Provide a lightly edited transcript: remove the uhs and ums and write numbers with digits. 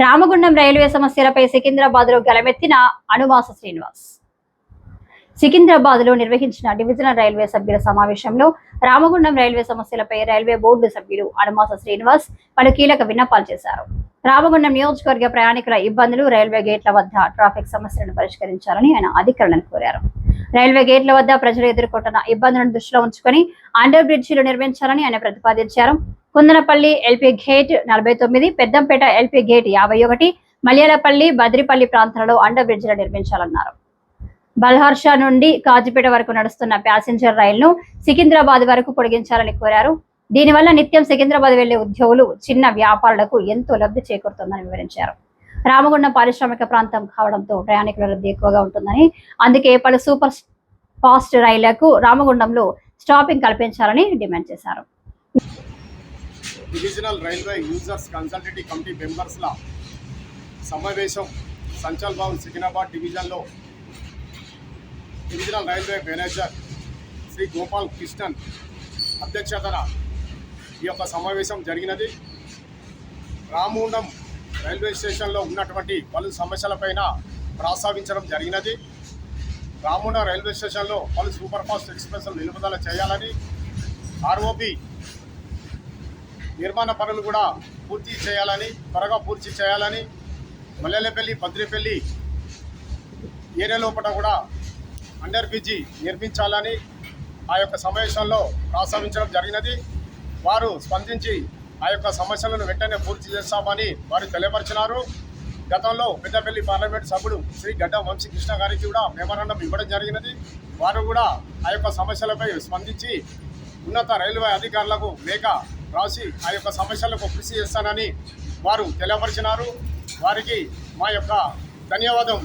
Ramagundam railway సమస్యలపై సికింద్రాబాద్లో గలమెత్తిన అనుమాస శ్రీనివాస్. సికింద్రాబాద్లో నిర్వహించిన డివిజనల్ రైల్వే సభ్యుల సమావేశంలో రామగుండం రైల్వే సమస్యలపై రైల్వే బోర్డు సభ్యులు అనుమాస శ్రీనివాస్ పలు కీలక విన్నపాలు చేశారు. రామగుండం నియోజకవర్గ ప్రయాణికుల ఇబ్బందులు, రైల్వే గేట్ల వద్ద ట్రాఫిక్ సమస్యలను పరిష్కరించాలని ఆయన అధికారులను కోరారు. రైల్వే గేట్ల వద్ద ప్రజలు ఎదుర్కొంటున్న ఇబ్బందులను దృష్టిలో ఉంచుకొని అండర్ బ్రిడ్జిలు నిర్మించాలని ఆయన ప్రతిపాదించారు. Kundanapalli LP gate 49, Peddampet LP gate 51, Malyalapalli, బద్రిపల్లి ప్రాంతాలలో అండర్ బ్రిడ్జిలు నిర్మించాలన్నారు. బల్హార్షా నుండి కాజీపేట వరకు నడుస్తున్న ప్యాసింజర్ రైలును సికింద్రాబాద్ వరకు పొడిగించాలని కోరారు. దీనివల్ల నిత్యం సికింద్రాబాద్ వెళ్లే ఉద్యోగులు, చిన్న వ్యాపారులకు ఎంతో లబ్ధి చేకూరుతుందని వివరించారు. రామగుండం పారిశ్రామిక ప్రాంతం కావడంతో ప్రయాణికుల రద్దీ ఎక్కువగా ఉంటుందని, అందుకే పలు సూపర్ ఫాస్ట్ రైళ్లకు రామగుండంలో స్టాపింగ్ కల్పించాలని డిమాండ్ చేశారు. Divisional railway users consultative committee మెంబర్స్ల సమావేశం సంచల్ భవన్ సికింద్రాబాద్ డివిజన్లో divisional railway manager Shri Gopal Krishnan అధ్యక్షతన ఈ యొక్క సమావేశం జరిగినది. రామగుండం రైల్వే స్టేషన్లో ఉన్నటువంటి పలు సమస్యలపైన ప్రస్తావించడం జరిగినది. రామగుండం రైల్వే స్టేషన్లో పలు సూపర్ ఫాస్ట్ ఎక్స్ప్రెస్లు నిలుపుదల చేయాలని, ఆర్ఓబి నిర్మాణ పనులు కూడా త్వరగా పూర్తి చేయాలని, మల్లెలపల్లి, బద్రిపల్లి ఏరియా లోపల కూడా అండర్ బ్రిడ్జి నిర్మించాలని ఆ యొక్క సమావేశంలో ప్రస్తావించడం జరిగినది. వారు స్పందించి ఆ యొక్క సమస్యలను వెంటనే పూర్తి చేస్తామని వారు తెలియపరిచినారు. గతంలో పెద్దపల్లి పార్లమెంట్ సభ్యుడు శ్రీ గడ్డ వంశీకృష్ణ గారికి కూడా మెమరాండం ఇవ్వడం జరిగినది. వారు కూడా ఆ యొక్క సమస్యలపై స్పందించి ఉన్నత రైల్వే అధికారులకు లేఖ రాసి ఆ యొక్క సమస్యలకు కృషి చేస్తానని వారు తెలియపరిచినారు. వారికి మా యొక్క ధన్యవాదం